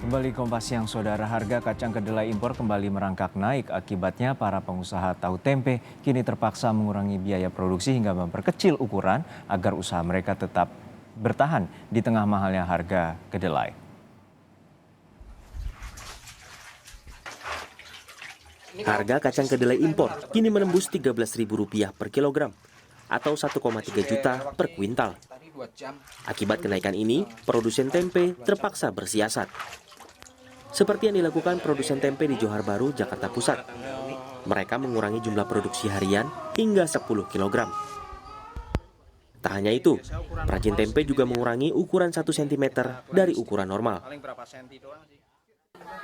Kembali Kompas Siang, Saudara, harga kacang kedelai impor kembali merangkak naik. Akibatnya para pengusaha tahu tempe kini terpaksa mengurangi biaya produksi hingga memperkecil ukuran agar usaha mereka tetap bertahan di tengah mahalnya harga kedelai. Harga kacang kedelai impor kini menembus Rp13.000 per kilogram atau 1,3 juta per kuintal. Akibat kenaikan ini, produsen tempe terpaksa bersiasat. Seperti yang dilakukan produsen tempe di Johar Baru, Jakarta Pusat. Mereka mengurangi jumlah produksi harian hingga 10 kg. Tak hanya itu, perajin tempe juga mengurangi ukuran 1 cm dari ukuran normal.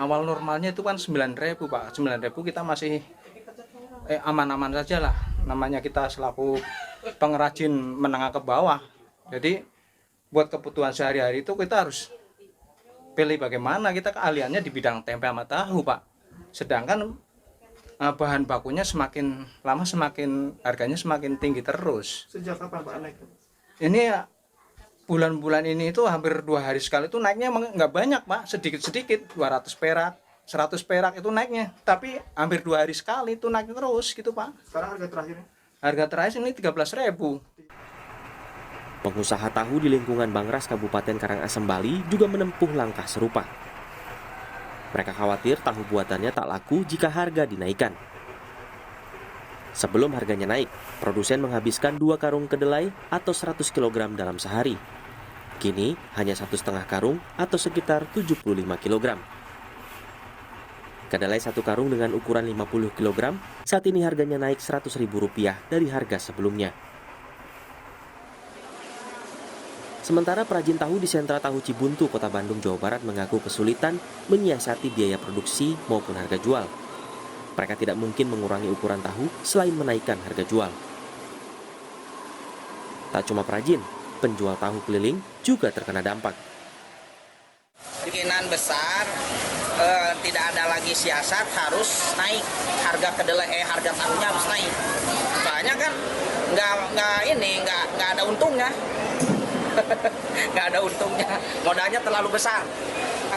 Awal normalnya itu kan 9.000 Pak, 9.000 kita masih aman-aman saja lah. Namanya kita selaku pengrajin menengah ke bawah. Jadi buat kebutuhan sehari-hari itu kita harus pilih bagaimana, kita keahliannya di bidang tempe sama tahu Pak. Sedangkan bahan bakunya semakin lama semakin harganya semakin tinggi terus. Sejak kapan Pak naik? Ini bulan-bulan ini itu hampir 2 hari sekali itu naiknya nggak banyak Pak, sedikit-sedikit 200 perak, 100 perak itu naiknya. Tapi hampir 2 hari sekali itu naik terus gitu Pak. Sekarang harga terakhirnya? Harga terakhir ini 13.000. Pengusaha tahu di lingkungan Bangras, Kabupaten Karangasem, Bali juga menempuh langkah serupa. Mereka khawatir tahu buatannya tak laku jika harga dinaikkan. Sebelum harganya naik, produsen menghabiskan 2 karung kedelai atau 100 kg dalam sehari. Kini hanya 1,5 karung atau sekitar 75 kg. Kedelai 1 karung dengan ukuran 50 kg saat ini harganya naik Rp100.000 dari harga sebelumnya. Sementara perajin tahu di sentra tahu Cibuntu, Kota Bandung, Jawa Barat mengaku kesulitan menyiasati biaya produksi maupun harga jual. Mereka tidak mungkin mengurangi ukuran tahu selain menaikkan harga jual. Tak cuma perajin, penjual tahu keliling juga terkena dampak. Kemungkinan besar tidak ada lagi siasat, harus naik harga kedelai, harga tahunya harus naik. Soalnya kan nggak ada untungnya. Nggak ada untungnya, modalnya terlalu besar.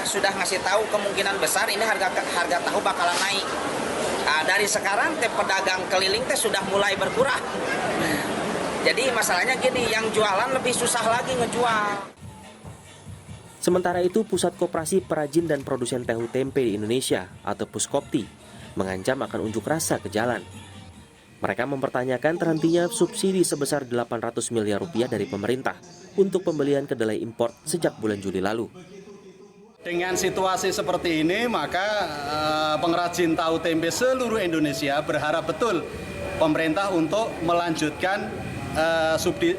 Sudah ngasih tahu kemungkinan besar ini harga tahu bakalan naik. Dari sekarang pedagang keliling sudah mulai berkurang. Jadi masalahnya gini, yang jualan lebih susah lagi ngejual. Sementara itu, Pusat Koperasi Perajin dan Produsen Tahu Tempe di Indonesia atau Puskopti mengancam akan unjuk rasa ke jalan. Mereka mempertanyakan terhentinya subsidi sebesar Rp800 miliar dari pemerintah untuk pembelian kedelai impor sejak bulan Juli lalu. Dengan situasi seperti ini, maka pengrajin tahu tempe seluruh Indonesia berharap betul pemerintah untuk melanjutkan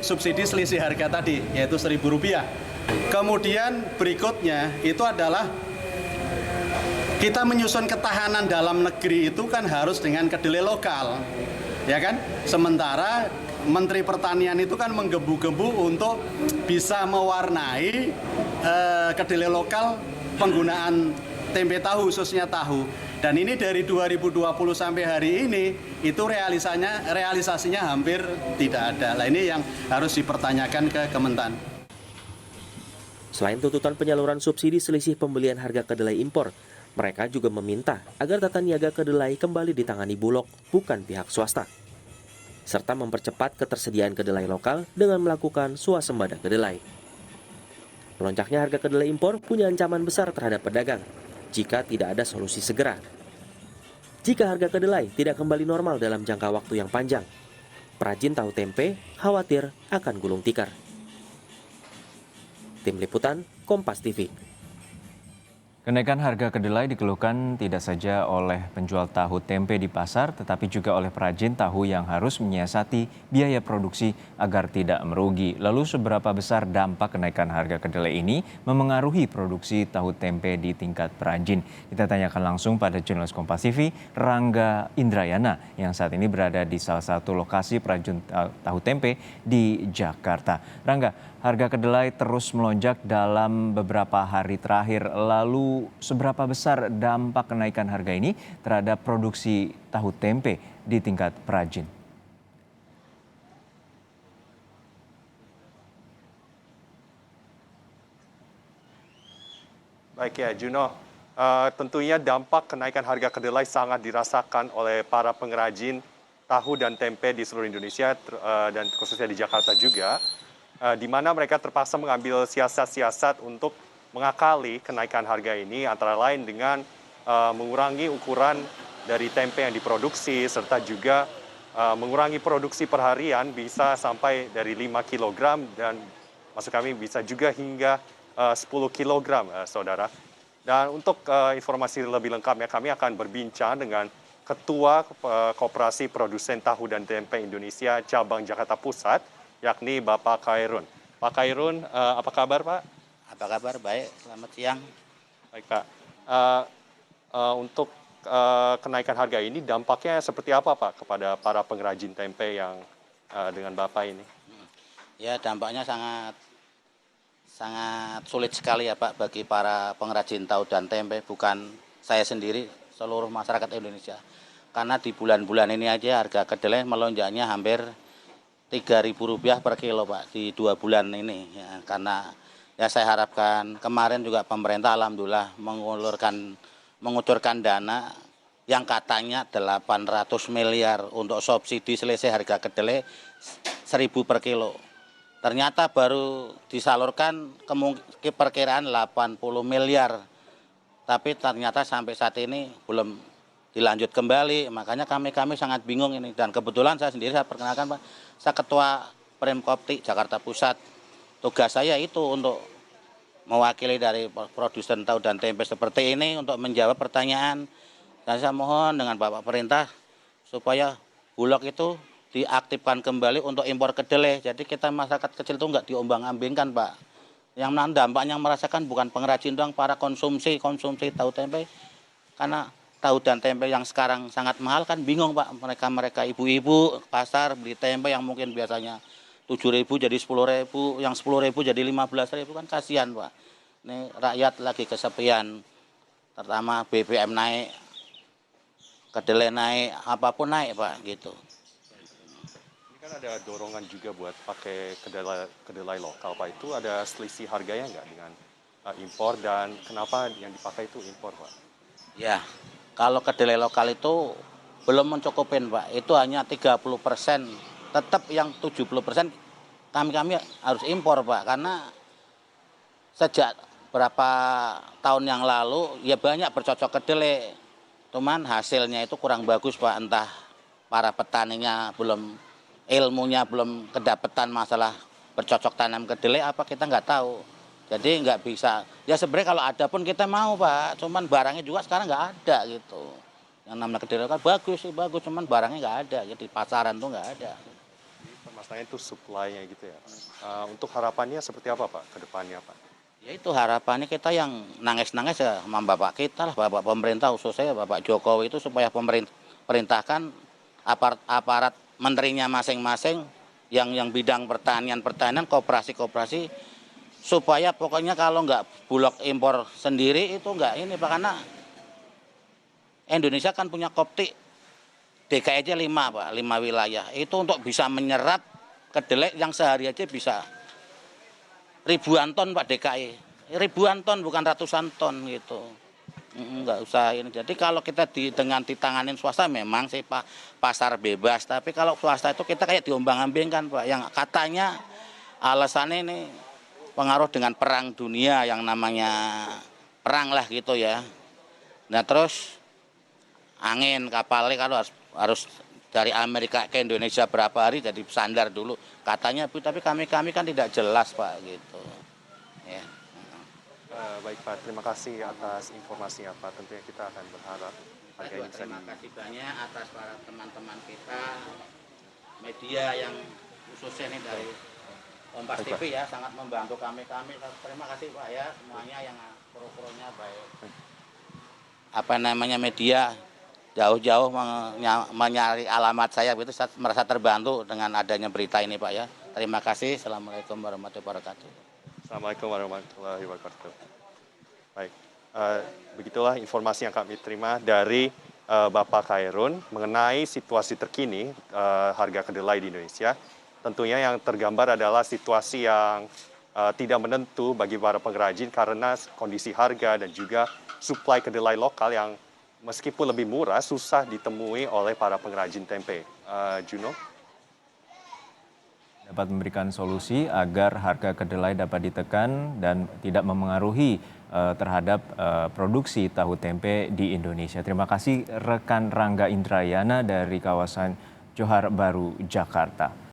subsidi selisih harga tadi, yaitu Rp1.000. Kemudian berikutnya itu adalah kita menyusun ketahanan dalam negeri itu kan harus dengan kedelai lokal. Ya kan? Sementara Menteri Pertanian itu kan menggebu-gebu untuk bisa mewarnai kedelai lokal penggunaan tempe tahu, khususnya tahu. Dan ini dari 2020 sampai hari ini itu realisasinya hampir tidak ada. Nah, ini yang harus dipertanyakan ke Kementan. Selain tuntutan penyaluran subsidi selisih pembelian harga kedelai impor, mereka juga meminta agar tata niaga kedelai kembali ditangani Bulog, bukan pihak swasta, serta mempercepat ketersediaan kedelai lokal dengan melakukan swasembada kedelai. Melonjaknya harga kedelai impor punya ancaman besar terhadap pedagang jika tidak ada solusi segera. Jika harga kedelai tidak kembali normal dalam jangka waktu yang panjang, perajin tahu tempe khawatir akan gulung tikar. Tim Liputan, Kompas TV. Kenaikan harga kedelai dikeluhkan tidak saja oleh penjual tahu tempe di pasar, tetapi juga oleh perajin tahu yang harus menyiasati biaya produksi agar tidak merugi. Lalu seberapa besar dampak kenaikan harga kedelai ini memengaruhi produksi tahu tempe di tingkat perajin? Kita tanyakan langsung pada jurnalis Kompas TV, Rangga Indrayana, yang saat ini berada di salah satu lokasi perajin tahu tempe di Jakarta. Rangga, harga kedelai terus melonjak dalam beberapa hari terakhir. Lalu seberapa besar dampak kenaikan harga ini terhadap produksi tahu tempe di tingkat perajin? Baik ya, Juno. Tentunya dampak kenaikan harga kedelai sangat dirasakan oleh para pengrajin tahu dan tempe di seluruh Indonesia dan khususnya di Jakarta juga, di mana mereka terpaksa mengambil siasat-siasat untuk mengakali kenaikan harga ini, antara lain dengan mengurangi ukuran dari tempe yang diproduksi, serta juga mengurangi produksi per harian bisa sampai dari 5 kg dan maksud kami bisa juga hingga 10 kg, saudara. Dan untuk informasi lebih lengkapnya, kami akan berbincang dengan Ketua Koperasi Produsen Tahu dan Tempe Indonesia Cabang Jakarta Pusat, yakni Bapak Khairun. Pak Khairun, apa kabar Pak? Apa kabar? Baik, selamat siang. Baik Pak. Untuk kenaikan harga ini dampaknya seperti apa Pak kepada para pengrajin tempe yang dengan Bapak ini? Ya, dampaknya sangat sulit sekali ya Pak bagi para pengrajin tahu dan tempe, bukan saya sendiri, seluruh masyarakat Indonesia. Karena di bulan-bulan ini aja harga kedelai melonjaknya hampir Rp3.000 per kilo Pak di 2 bulan ini. Ya, karena ya saya harapkan kemarin juga pemerintah alhamdulillah mengucurkan dana yang katanya 800 miliar untuk subsidi selisih harga kedelai 1.000 per kilo. Ternyata baru disalurkan perkiraan 80 miliar. Tapi ternyata sampai saat ini belum dilanjut kembali. Makanya kami sangat bingung ini. Dan kebetulan saya sendiri, saya perkenalkan Pak, saya Ketua Premkopti Jakarta Pusat. Tugas saya itu untuk mewakili dari produsen tahu dan tempe seperti ini untuk menjawab pertanyaan. Dan saya mohon dengan Bapak Perintah supaya Bulog itu diaktifkan kembali untuk impor kedelai. Jadi kita masyarakat kecil itu nggak diombang-ambingkan Pak. Yang dampaknya merasakan bukan pengrajin doang, para konsumsi tahu tempe. Karena tahu dan tempe yang sekarang sangat mahal kan bingung Pak. Mereka ibu-ibu pasar beli tempe yang mungkin biasanya 7.000 jadi 10.000, yang 10.000 jadi 15.000 kan kasihan Pak. Ini rakyat lagi kesepian. Terutama BBM naik, kedelai naik, apapun naik Pak gitu. Kan ada dorongan juga buat pakai kedelai lokal Pak. Itu ada selisih harganya nggak dengan impor, dan kenapa yang dipakai itu impor Pak? Ya, kalau kedelai lokal itu belum mencukupin Pak. Itu hanya 30%. Tetap yang 70% kami harus impor Pak. Karena sejak berapa tahun yang lalu ya banyak bercocok kedelai. Cuman hasilnya itu kurang bagus Pak. Entah para petaninya ilmunya belum kedapetan masalah bercocok tanam kedelai apa, kita nggak tahu. Jadi nggak bisa. Ya sebenarnya kalau ada pun kita mau Pak, cuman barangnya juga sekarang nggak ada gitu. Yang namanya kedelai kan bagus, cuman barangnya nggak ada. Jadi pasaran tuh nggak ada. Masalahnya itu supply-nya gitu ya. Untuk harapannya seperti apa Pak ke depannya Pak? Ya itu harapannya kita yang nangis-nangis ya sama Bapak kita lah, Bapak pemerintah khususnya Bapak Jokowi itu supaya perintahkan aparat menterinya masing-masing yang bidang pertanian, koperasi supaya pokoknya kalau nggak Bulog impor sendiri itu nggak ini Pak, karena Indonesia kan punya Kopti DKI aja 5 Pak, 5 wilayah itu untuk bisa menyerap kedelai yang sehari aja bisa ribuan ton Pak DKI, ribuan ton bukan ratusan ton gitu. Nggak usah ini. Jadi kalau kita dengan ditanganin swasta memang sih Pak pasar bebas, tapi kalau swasta itu kita kayak diombang-ambingkan Pak, yang katanya alasannya ini pengaruh dengan perang dunia, yang namanya perang lah gitu ya. Nah terus angin kapalnya kalau harus dari Amerika ke Indonesia berapa hari jadi sandar dulu katanya, tapi kami kan tidak jelas Pak gitu ya. Baik Pak, terima kasih atas informasinya Pak. Tentunya kita akan berharap harga ini bisa terima kasih banyak atas para teman-teman kita media yang khususnya nih dari Kompas TV ya, sangat membantu kami. Terima kasih Pak ya semuanya yang pro-pronya baik. Apa namanya media jauh-jauh mencari alamat saya itu, saya merasa terbantu dengan adanya berita ini Pak ya. Terima kasih. Assalamualaikum warahmatullahi wabarakatuh. Assalamualaikum warahmatullahi wabarakatuh. Baik, begitulah informasi yang kami terima dari Bapak Khairun mengenai situasi terkini harga kedelai di Indonesia. Tentunya yang tergambar adalah situasi yang tidak menentu bagi para pengrajin karena kondisi harga dan juga suplai kedelai lokal yang meskipun lebih murah susah ditemui oleh para pengrajin tempe. Juno? Dapat memberikan solusi agar harga kedelai dapat ditekan dan tidak memengaruhi terhadap produksi tahu tempe di Indonesia. Terima kasih rekan Rangga Indrayana dari kawasan Johar Baru, Jakarta.